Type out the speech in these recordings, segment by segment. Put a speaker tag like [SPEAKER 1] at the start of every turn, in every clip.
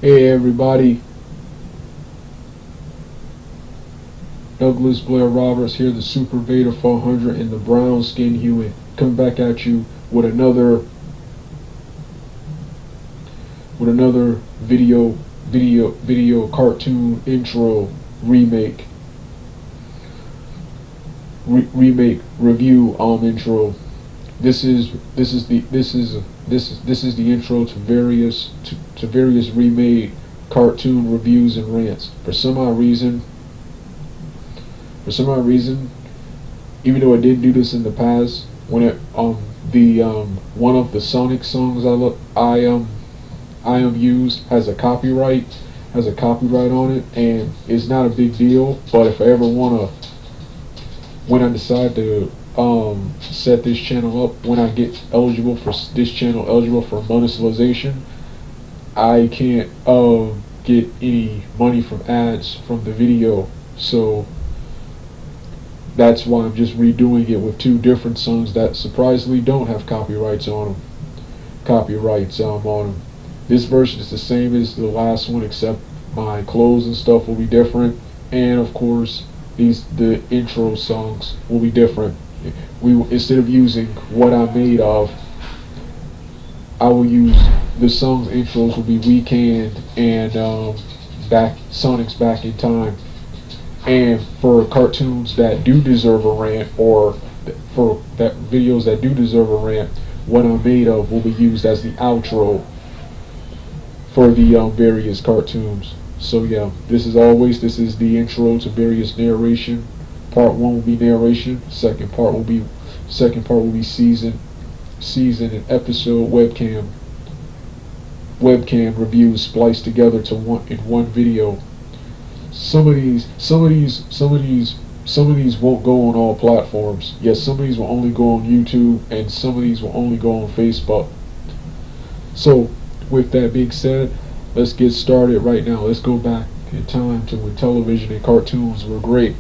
[SPEAKER 1] Hey everybody, Douglas Blair Roberts here, the Super Vader 400 and the brown skin Hewitt, coming back at you with another video cartoon intro remake review intro. This is the intro to various remade cartoon reviews and rants. For some odd reason, even though I did do this in the past, when it one of the Sonic songs I used has a copyright on it, and it's not a big deal. But if I ever when I decide to set this channel up, when I get eligible for monetization, I can't get any money from ads from the video, so that's why I'm just redoing it with two different songs that surprisingly don't have copyrights on them. This version is the same as the last one, except my clothes and stuff will be different, and of course the intro songs will be different. Instead of using what I'm made of, I will use the songs intros will be Weekend and Sonic's Back in Time. And for cartoons that do deserve a rant, or for videos that do deserve a rant, what I'm made of will be used as the outro for the various cartoons. So yeah, this is the intro to various narration. Part 1 will be narration. Second part will be season and episode webcam reviews spliced together to one video. Some of these won't go on all platforms. Yes, some of these will only go on YouTube, and some of these will only go on Facebook. So, with that being said, let's get started right now. Let's go back in time to when television and cartoons were great.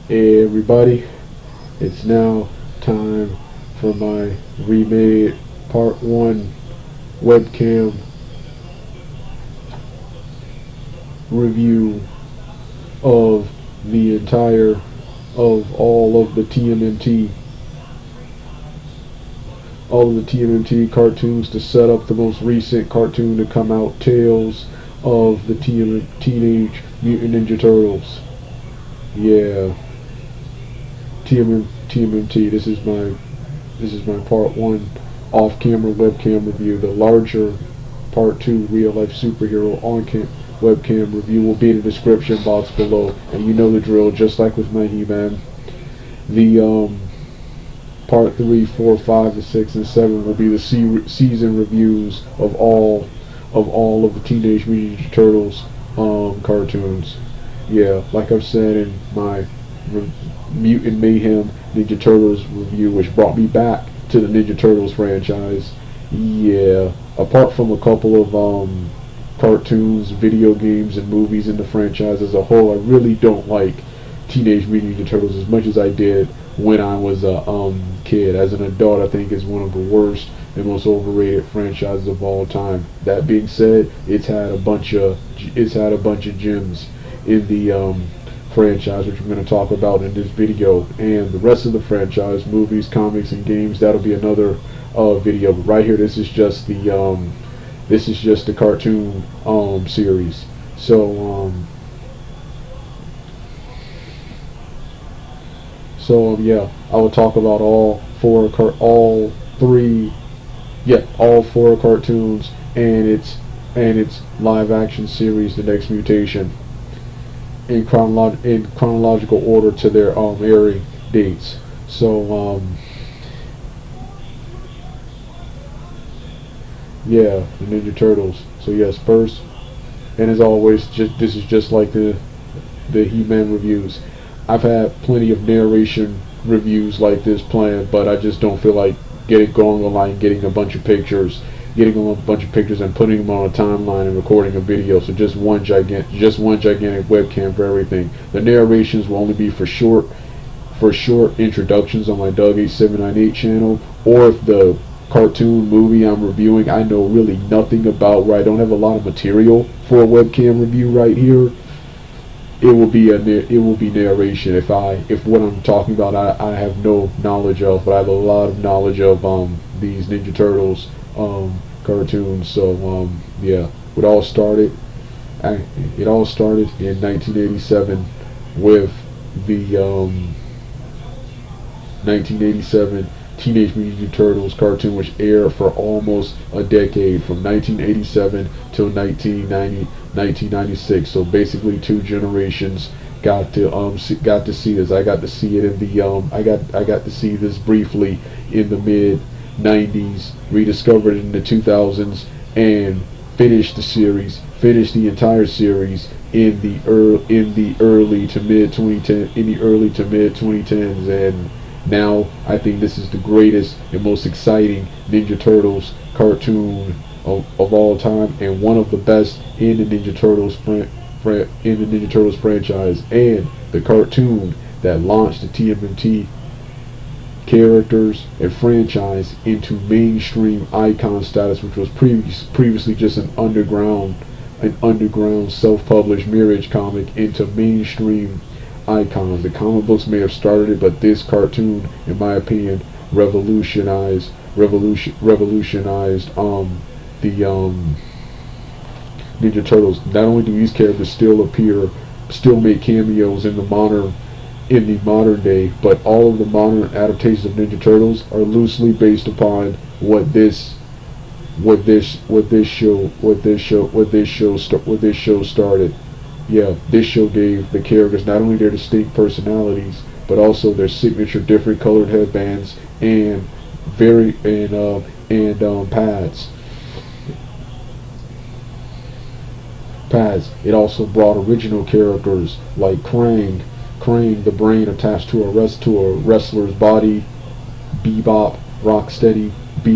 [SPEAKER 1] Hey everybody, it's now time for my remade part 1 webcam review of the entire of all of the TMNT cartoons to set up the most recent cartoon to come out, Tales of the Teenage Mutant Ninja Turtles. Yeah, TMNT. This is my part 1 off-camera webcam review. The larger part 2 real-life superhero on-cam webcam review will be in the description box below. And you know the drill, just like with my He-Man. The part 3, 4, 5, and 6, and 7 will be the season reviews of all of the Teenage Mutant Ninja Turtles cartoons. Yeah, like I've said in my Mutant Mayhem Ninja Turtles review, which brought me back to the Ninja Turtles franchise. Yeah, apart from a couple of cartoons, video games, and movies in the franchise as a whole, I really don't like Teenage Mutant Ninja Turtles as much as I did when I was a kid. As an adult, I think it's one of the worst and most overrated franchises of all time. That being said, it's had a bunch of gems in the franchise, which we're going to talk about in this video, and the rest of the franchise, movies, comics, and games, that'll be another video. But right here, this is just the cartoon series. So yeah, I will talk about all four cartoons and its live action series, The Next Mutation, in chronological order to their airing dates. So yeah, the Ninja Turtles. So yes, first, and as always, this is just like the He-Man reviews. I've had plenty of narration reviews like this planned, but I just don't feel like going online, getting a bunch of pictures and putting them on a timeline and recording a video. So just one gigantic webcam for everything. The narrations will only be for short introductions on my Doug 8798 channel, or if the cartoon movie I'm reviewing I know really nothing about, where I don't have a lot of material for a webcam review right here, it will be narration. If what I'm talking about I have no knowledge of, but I have a lot of knowledge of these Ninja Turtles cartoons. So yeah, it all started in 1987 with the 1987 Teenage Mutant Ninja Turtles cartoon, which aired for almost a decade, from 1987 till 1996. So basically 2 generations got to see this. I got to see it in the I got to see this briefly in the mid 90s, rediscovered it in the 2000s, and finished the entire series in the early to mid 2010s, and now I think this is the greatest and most exciting Ninja Turtles cartoon of all time, and one of the best in the Ninja Turtles franchise, and the cartoon that launched the TMNT characters and franchise into mainstream icon status, which was previously just an underground self-published Mirage comic, into mainstream icons. The comic books may have started it, but this cartoon, in my opinion, revolutionized the Ninja Turtles. Not only do these characters still make cameos in the modern day, but all of the modern adaptations of Ninja Turtles are loosely based upon what this show started. Yeah, this show gave the characters not only their distinct personalities, but also their signature different colored headbands and pads. It also brought original characters like Krang, the brain attached to a wrestler's body, Bebop, Rocksteady, and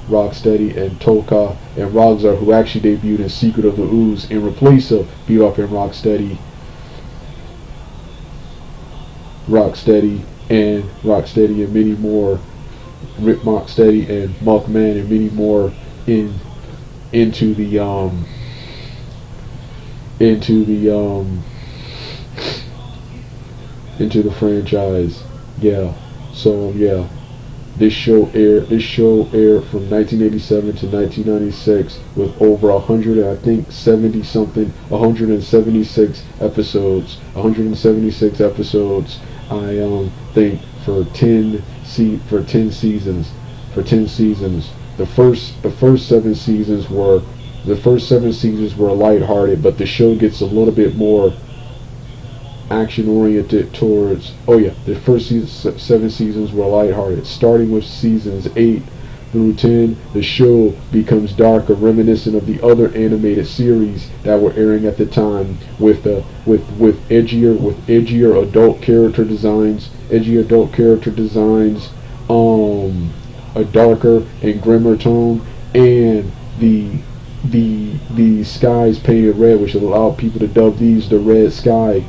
[SPEAKER 1] Rocksteady, and Tolka and Rogzar, who actually debuted in Secret of the Ooze in replace of Bebop and Rocksteady. Rocksteady and many more, Rick Rocksteady and Muckman and many more in into the into the into the franchise. Yeah. So yeah, this show aired from 1987 to 1996 with over 100, I think 70 something, 176 episodes. 176 episodes. I think for 10 seasons. For 10 seasons. The first 7 seasons were lighthearted, but the show gets a little bit more action oriented towards. Oh yeah, the first 7 seasons were lighthearted. Starting with seasons 8 through 10, the show becomes darker, reminiscent of the other animated series that were airing at the time, with edgier adult character designs, a darker and grimmer tone, and the skies painted red, which allowed people to dub these the Red Sky.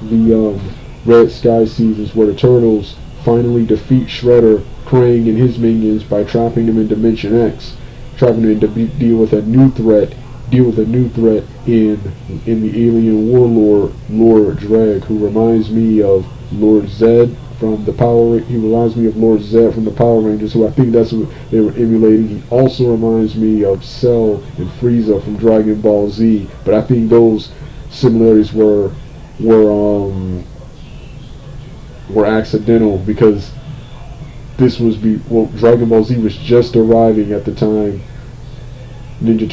[SPEAKER 1] The Red Sky seasons where the Turtles finally defeat Shredder, Krang, and his minions by trapping them in Dimension X, trapping them to deal with a new threat in the alien warlord Lord Dreg, who reminds me of Lord Zed from the He reminds me of Lord Zed from the Power Rangers, who I think that's what they were emulating. He also reminds me of Cell and Frieza from Dragon Ball Z, but I think those similarities were accidental, because Dragon Ball Z was just arriving at the time Ninja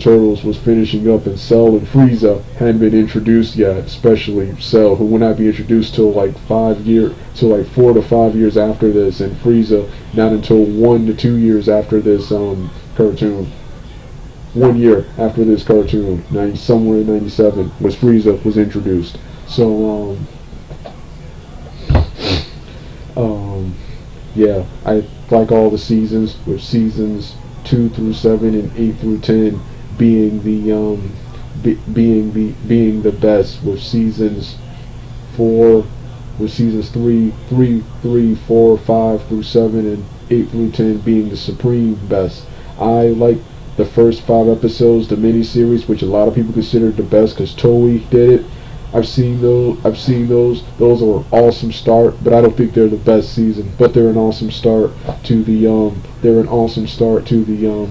[SPEAKER 1] Turtles was finishing up, and Cell and Frieza hadn't been introduced yet, especially Cell, who would not be introduced till like 4 to 5 years after this, and Frieza not until 1 to 2 years after this cartoon. 1 year after this cartoon, somewhere in 97, was Frieza was introduced. So yeah, I like all the seasons, with seasons 2 through 7 and 8 through 10 being the being the best, with seasons 3, 4, 5 through 7 and 8 through 10 being the supreme best. I like the first 5 episodes, the miniseries, which a lot of people consider the best because Toei did it. I've seen those. Those are an awesome start, but I don't think they're the best season. But they're an awesome start to the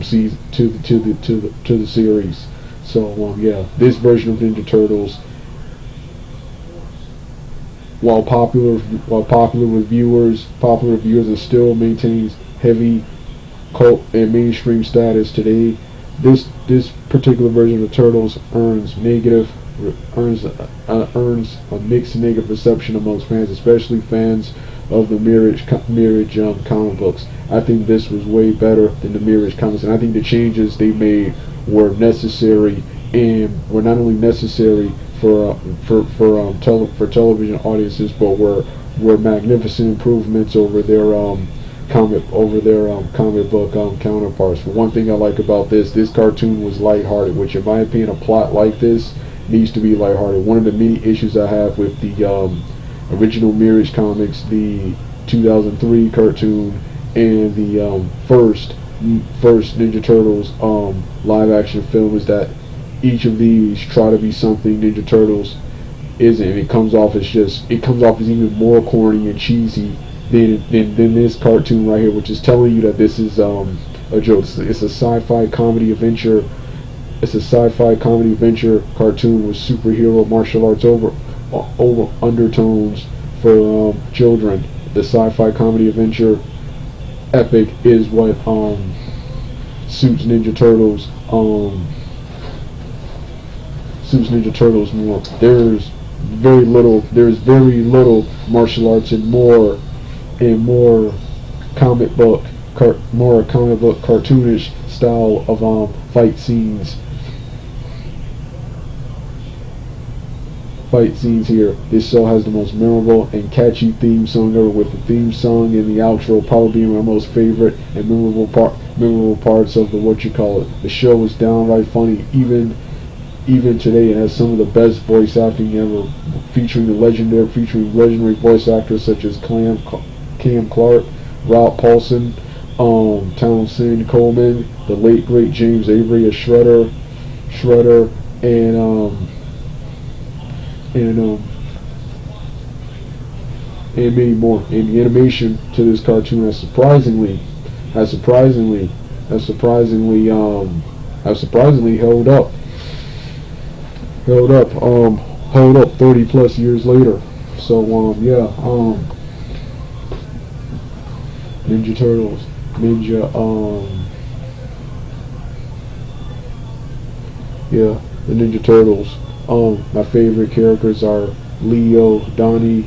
[SPEAKER 1] season, to the series. So yeah, this version of Ninja Turtles, while popular with viewers, it still maintains heavy cult and mainstream status today. This particular version of the Turtles earns a mixed negative reception amongst fans, especially fans of the Mirage comic books. I think this was way better than the Mirage comics, and I think the changes they made were necessary, and were not only necessary for television audiences, but were magnificent improvements over their comic book counterparts. For one thing I like about this cartoon was lighthearted, which in my opinion, a plot like this needs to be lighthearted. One of the many issues I have with the original Mirage comics, the 2003 cartoon, and the first Ninja Turtles live action film, is that each of these try to be something Ninja Turtles isn't, and it comes off as even more corny and cheesy than this cartoon right here, which is telling you that this is a joke. It's a sci-fi comedy adventure. It's a sci-fi comedy adventure cartoon with superhero martial arts over undertones for children. The sci-fi comedy adventure epic is what suits Ninja Turtles. Suits Ninja Turtles more. There's very little martial arts and more comic book cartoonish style of fight scenes here. This show has the most memorable and catchy theme song ever, with the theme song and the outro probably being my most favorite and memorable parts of the The show is downright funny, even even today, it has some of the best voice acting ever, featuring legendary voice actors such as Cam Clark, Rob Paulson, Townsend Coleman, the late great James Avery as Shredder, and and many more. And the animation to this cartoon has surprisingly held up. Held up 30 plus years later. So Ninja Turtles, the Ninja Turtles. My favorite characters are Leo, Donnie,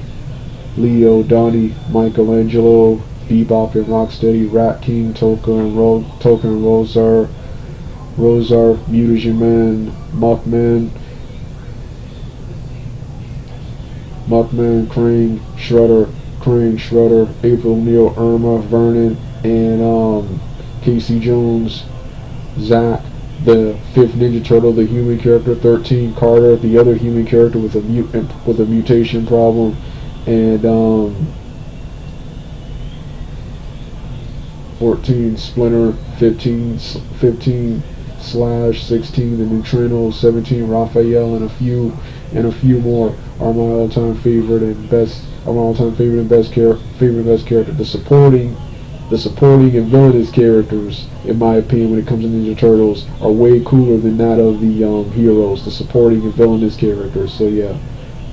[SPEAKER 1] Michelangelo, Bebop and Rocksteady, Rat King, Toka and Rosar, Mutagen Man, Muckman, Krang, Shredder, April O'Neil, Irma, Vernon, and Casey Jones, Zack, the fifth Ninja Turtle, the human character, 13, Carter, the other human character with a mutation problem, and 14, Splinter, 15 Slash, 16, the Neutrinos, 17, Raphael, and a few more are my all-time favorite and best character. The supporting and villainous characters, in my opinion, when it comes to Ninja Turtles, are way cooler than that of the heroes. The supporting and villainous characters. So yeah,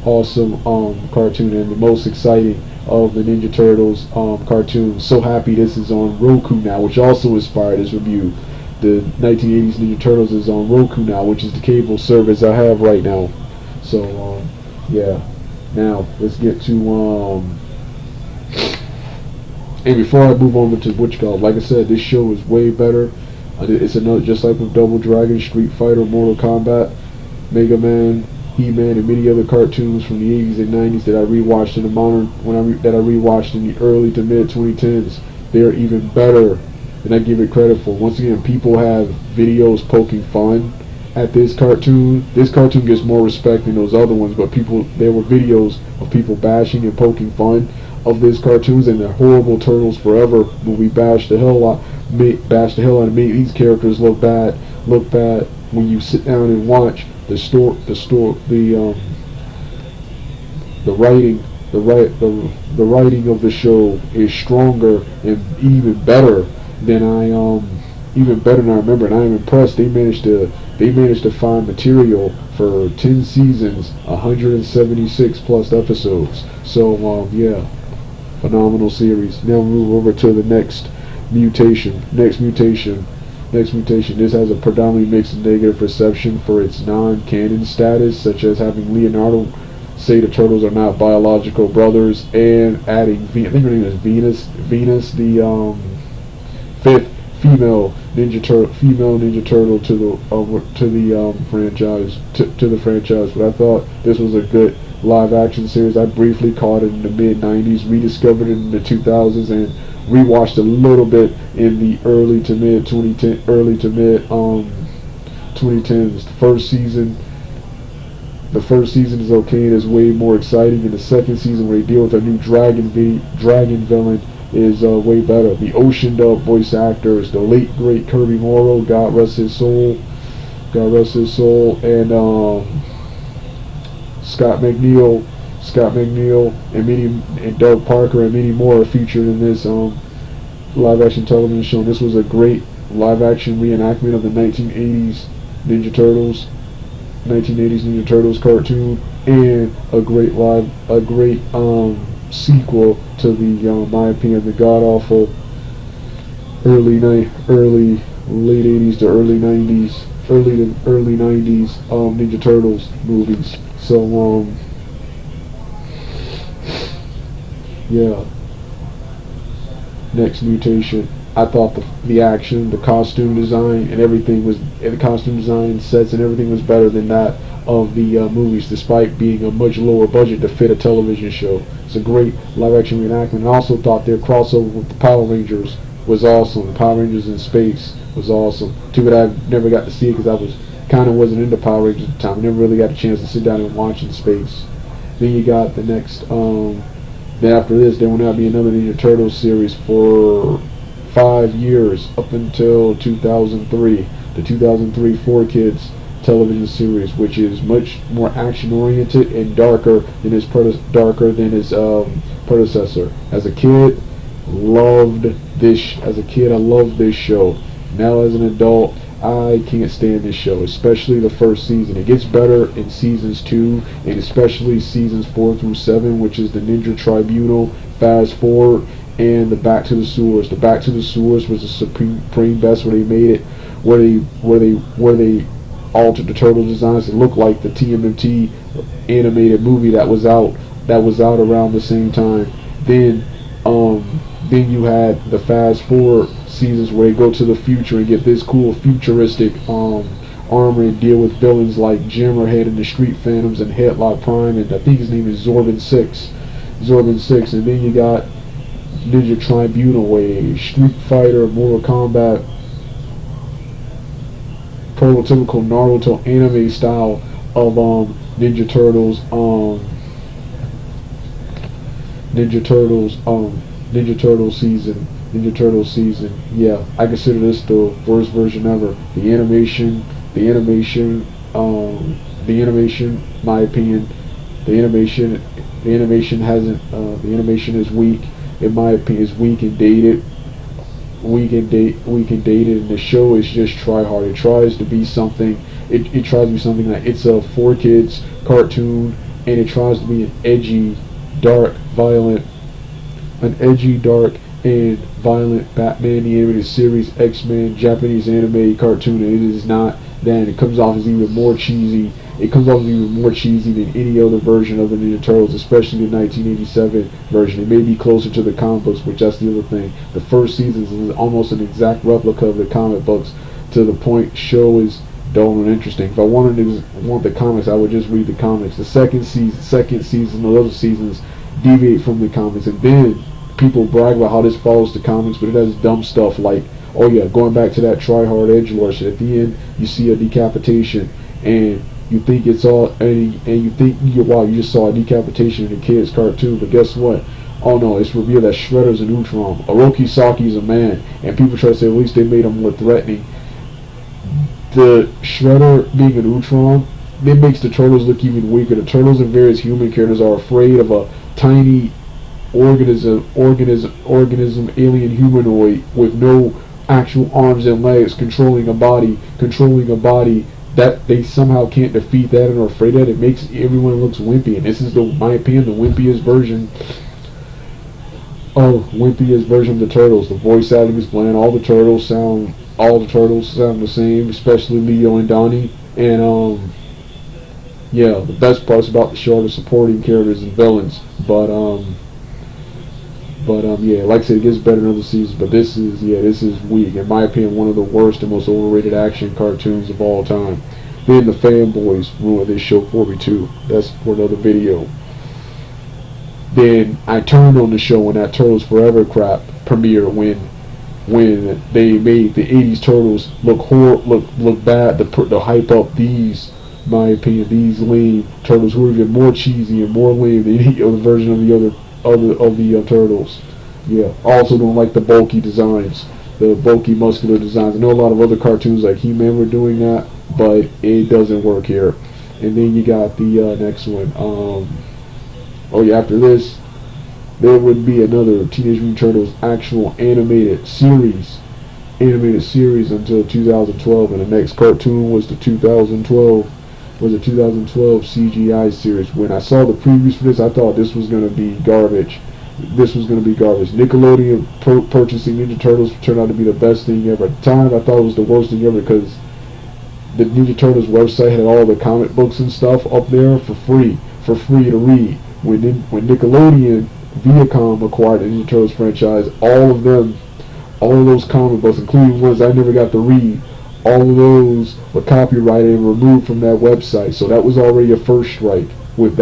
[SPEAKER 1] awesome cartoon, and the most exciting of the Ninja Turtles cartoons. So happy this is on Roku now, which also inspired this review. The 1980s Ninja Turtles is on Roku now, which is the cable service I have right now. So yeah. Now let's get to and before I move on to what you call, like I said, this show is way better. It's another, just like with Double Dragon, Street Fighter, Mortal Kombat, Mega Man, He-Man, and many other cartoons from the 80s and 90s that I rewatched in the early to mid 2010s. They're even better than I give it credit for. Once again, people have videos poking fun at this cartoon. This cartoon gets more respect than those other ones, but there were videos of people bashing and poking fun of these cartoons, and the horrible Turtles Forever movie bashed the hell out of me. These characters look bad when you sit down and watch the writing writing of the show is stronger and even better than I remember, and I am impressed. They managed to find material for 10 seasons, 176 plus episodes. So yeah, phenomenal series. Now move over to the next mutation. This has a predominantly mixed negative reception for its non-canon status, such as having Leonardo say the Turtles are not biological brothers, and adding, I think her name is Venus, the fifth female Ninja Turtle to the franchise. But I thought this was a good live action series. I briefly caught it in the mid 90s, rediscovered it in the 2000s, and rewatched a little bit in the early to mid 2010s. The first season is okay, and is way more exciting, and the second season, where they deal with a new dragon villain, is way better. The Ocean Dub voice actors, the late great Kirby Morrow, God rest his soul, and Scott McNeil, and Doug Parker, and many more are featured in this live action television show. And this was a great live action reenactment of the 1980s Ninja Turtles cartoon, and a great sequel to the, my opinion, the god awful late 80s to early 90s Ninja Turtles movies. So yeah. Next mutation. I thought the action, the costume design, and the costume design, sets, and everything was better than that of the movies, despite being a much lower budget to fit a television show. It's a great live-action reenactment. I also thought their crossover with the Power Rangers was awesome. The Power Rangers in space was awesome. Too bad I never got to see it because I was kind of wasn't into Power Rangers at the time. I never really got a chance to sit down and watch in space. Then you got the next, then after this, there will now be another Ninja Turtles series for 5 years, up until 2003. The 2003 4 Kids television series, which is much more action oriented and darker than his predecessor. As a kid, loved this. As a kid, I loved this show. Now, as an adult, I can't stand this show, especially the first season. It gets better in seasons 2, and especially seasons 4 through 7, which is the Ninja Tribunal, Fast Forward, and the Back to the Sewers. The Back to the Sewers was the supreme best, where they made it, where they altered the turtle designs to look like the TMNT animated movie that was out around the same time. Then you had the Fast Forward seasons where they go to the future and get this cool futuristic armor and deal with villains like Jammerhead and the Street Phantoms and Headlock Prime, and I think his name is Zorbin 6. And then you got Ninja Tribunal, a Street Fighter, Mortal Kombat, prototypical Naruto anime style of Ninja Turtles season. Yeah, I consider this the worst version ever. The animation, my opinion, the animation is weak. In my opinion, is weak and dated. And the show is just try hard. It tries to be something. It tries to be something that it's a 4 kids cartoon, and it tries to be an edgy, dark, and violent Batman the animated series, X-Men, Japanese anime cartoon, and it is not that. It comes off as even more cheesy. It comes off as even more cheesy than any other version of the Ninja Turtles, especially the 1987 version. It may be closer to the comic books, but that's the other thing. The first season is almost an exact replica of the comic books, to the point show is dull and interesting. If I want the comics, I would just read the comics. The second season, the other seasons deviate from the comics, and then people brag about how this follows the comics, but it has dumb stuff like, oh yeah, going back to that try-hard edgelord shit. At the end, you see a decapitation, and you think it's all, and you think, wow, you just saw a decapitation in a kid's cartoon, but guess what? Oh no, it's revealed that Shredder's an Ultron. Orochi Saki's a man, and people try to say at least they made him more threatening. The Shredder being an Ultron, it makes the Turtles look even weaker. The Turtles and various human characters are afraid of a tiny organism, alien humanoid with no actual arms and legs, controlling a body that they somehow can't defeat that and are afraid of. It makes everyone looks wimpy, and this is, my opinion, the wimpiest version of the Turtles. The voice acting is bland. All the Turtles sound the same, especially Leo and Donnie. And yeah, the best parts about the show are the supporting characters and villains. But yeah, like I said, it gets better in other seasons, but this is weak. In my opinion, one of the worst and most overrated action cartoons of all time. Then the fanboys ruined this show for me too. That's for another video. Then I turned on the show when that Turtles Forever crap premiered, when they made the 80s Turtles look bad to hype up these, my opinion, these lame Turtles who are even more cheesy and more lame than any other version of the Turtles. Yeah, also don't like the bulky designs, the bulky muscular designs. I know a lot of other cartoons like He-Man were doing that, but it doesn't work here. And then you got the next one. Oh yeah, after this, there would be another Teenage Mutant Turtles actual animated series until 2012, and the next cartoon was the 2012 CGI series. When I saw the previews for this, I thought this was going to be garbage. Nickelodeon purchasing Ninja Turtles turned out to be the best thing ever. At the time, I thought it was the worst thing ever, because the Ninja Turtles website had all the comic books and stuff up there for free to read. When Nickelodeon Viacom acquired the Ninja Turtles franchise, all of those comic books, including ones I never got to read, all of those were copyrighted and removed from that website. So that was already a first strike with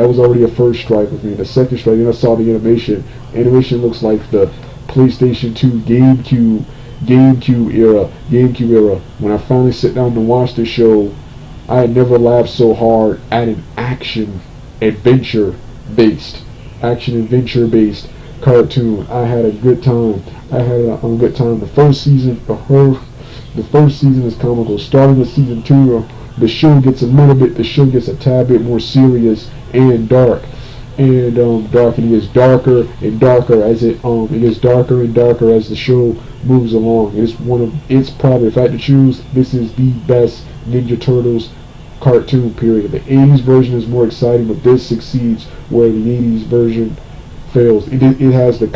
[SPEAKER 1] me. The second strike, then I saw the animation. Animation looks like the PlayStation 2 GameCube era. When I finally sit down to watch the show, I had never laughed so hard at an adventure based, adventure based cartoon. I had a good time. I had a good time. The first season is comical. Starting with season two, the show gets a tad bit more serious and dark, and it gets darker and darker as it gets darker and darker as the show moves along. It's probably, if I had to choose, this is the best Ninja Turtles cartoon period. The 80s version is more exciting, but this succeeds where the 80s version fails. It has the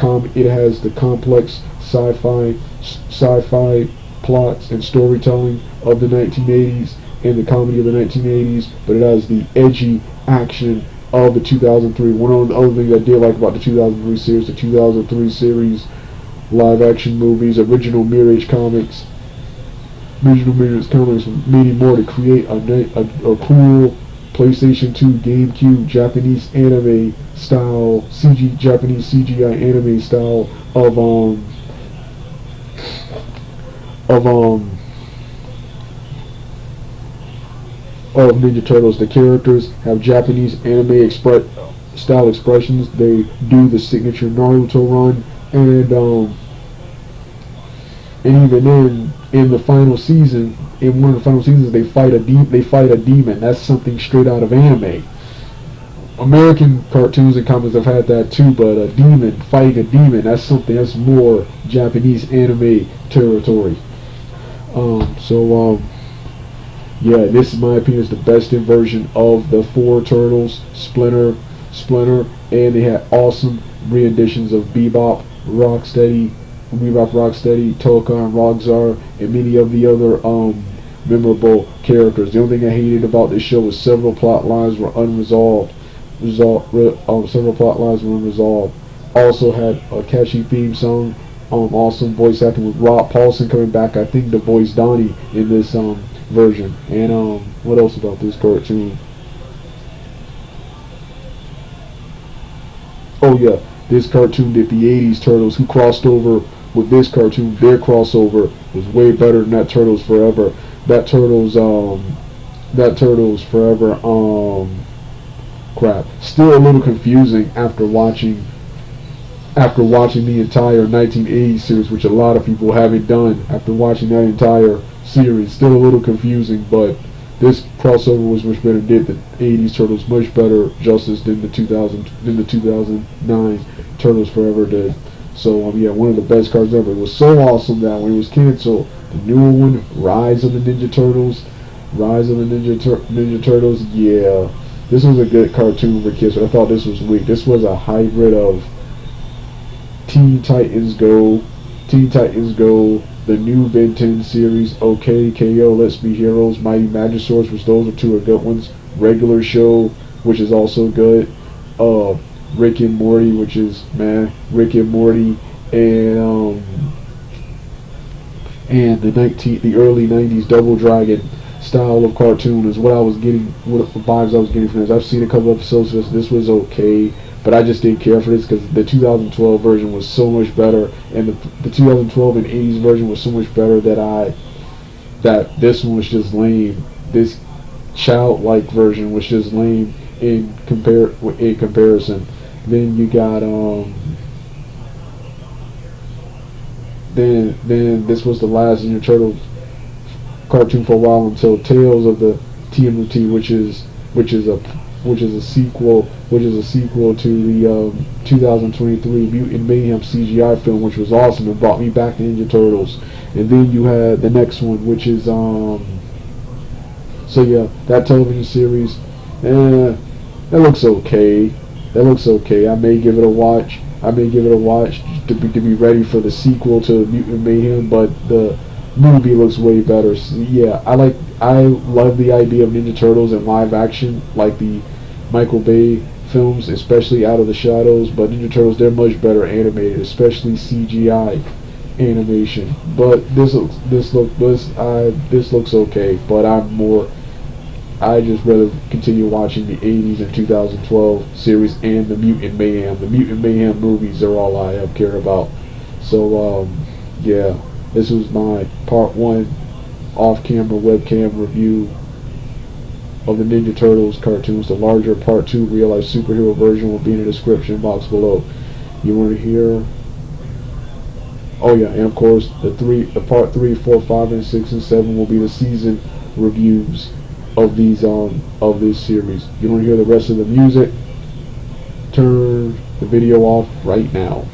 [SPEAKER 1] complex sci-fi plots and storytelling of the 1980s and the comedy of the 1980s, but it has the edgy action of the 2003. One of the other things I did like about the 2003 series live action movies, original Mirage Comics meaning more to create a cool PlayStation 2, GameCube, Japanese anime style, Japanese CGI anime style of Ninja Turtles. The characters have Japanese anime style expressions. They do the signature Naruto run, and even in the final season, in one of the final seasons, they fight a demon. That's something straight out of anime. American cartoons and comics have had that too, but fighting a demon, that's something that's more Japanese anime territory. Yeah, this, in my opinion, is the best version of the four Turtles, Splinter, and they had awesome renditions of Bebop, Rocksteady, Toka, and Rockzar, and many of the other memorable characters. The only thing I hated about this show was several plot lines were unresolved. Also had a catchy theme song. Awesome voice acting with Rob Paulson coming back, I think, to voice Donnie in this version. And what else about this cartoon? Oh yeah, this cartoon did the 80s Turtles who crossed over with this cartoon. Their crossover was way better than that Turtles Forever. That Turtles Forever crap. Still a little confusing after watching the entire 1980s series, which a lot of people haven't done. After watching that entire series, still a little confusing, but this crossover was much better. Did the 80s Turtles much better justice than the 2009 Turtles Forever did. So yeah, one of the best cards ever. It was so awesome that when it was canceled, the newer one, Rise of the Ninja Turtles, Ninja Turtles. Yeah, this was a good cartoon for kids, but I thought this was weak. This was a hybrid of Teen Titans Go, the new Ben 10 series, OK, KO, Let's Be Heroes, Mighty Magisaurs, which those are two are good ones. Regular Show, which is also good. Rick and Morty, which is Rick and Morty, and the early 90s Double Dragon style of cartoon is what vibes I was getting from this. I've seen a couple episodes of this. This was okay, but I just didn't care for this because the 2012 version was so much better, and the 2012 and 80s version was so much better that this one was just lame. This childlike version was just lame in comparison. Then you got then this was the last Ninja Turtles cartoon for a while until Tales of the TMNT, which is a sequel to the 2023 Mutant Mayhem CGI film, which was awesome and brought me back to Ninja Turtles. And then you had the next one, which is so yeah, that television series, that looks okay. I may give it a watch. To be ready for the sequel to Mutant Mayhem, but the movie looks way better. So yeah, I love the idea of Ninja Turtles in live action, like the Michael Bay films, especially Out of the Shadows. But Ninja Turtles, they're much better animated, especially CGI animation. But this looks okay. But I just rather continue watching the 80s and 2012 series and the Mutant Mayhem. The Mutant Mayhem movies are all I care about. So yeah, this was my part 1 off-camera webcam review of the Ninja Turtles cartoons. The larger Part 2 real life superhero version will be in the description box below. You want to hear? Oh yeah, and of course the Part 3, 4, 5, and 6 and 7 will be the season reviews of these of this series. You want to hear the rest of the music? Turn the video off right now.